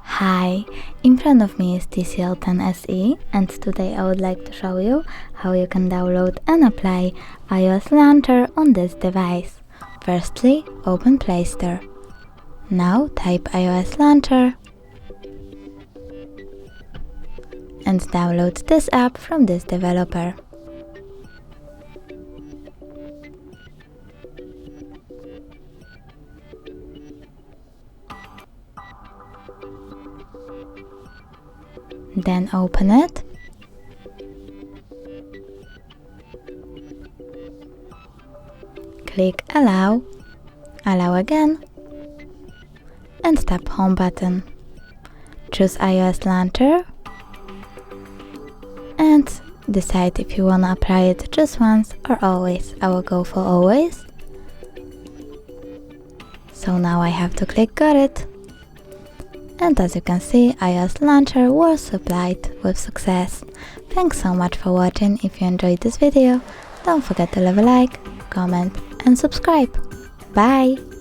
Hi, in front of me is TCL 10 SE, and today I would like to show you how you can download and apply iOS Launcher on this device. Firstly, open Play Store. Now type iOS Launcher and download this app from this developer. Then open it. Click Allow, Allow again, and tap Home button. Choose iOS Launcher and decide if you want to apply it just once or always. I will go for always. So now I have to click Got it. And as you can see, iOS Launcher was applied with success. Thanks so much for watching. If you enjoyed this video, don't forget to leave a like, comment and subscribe. Bye!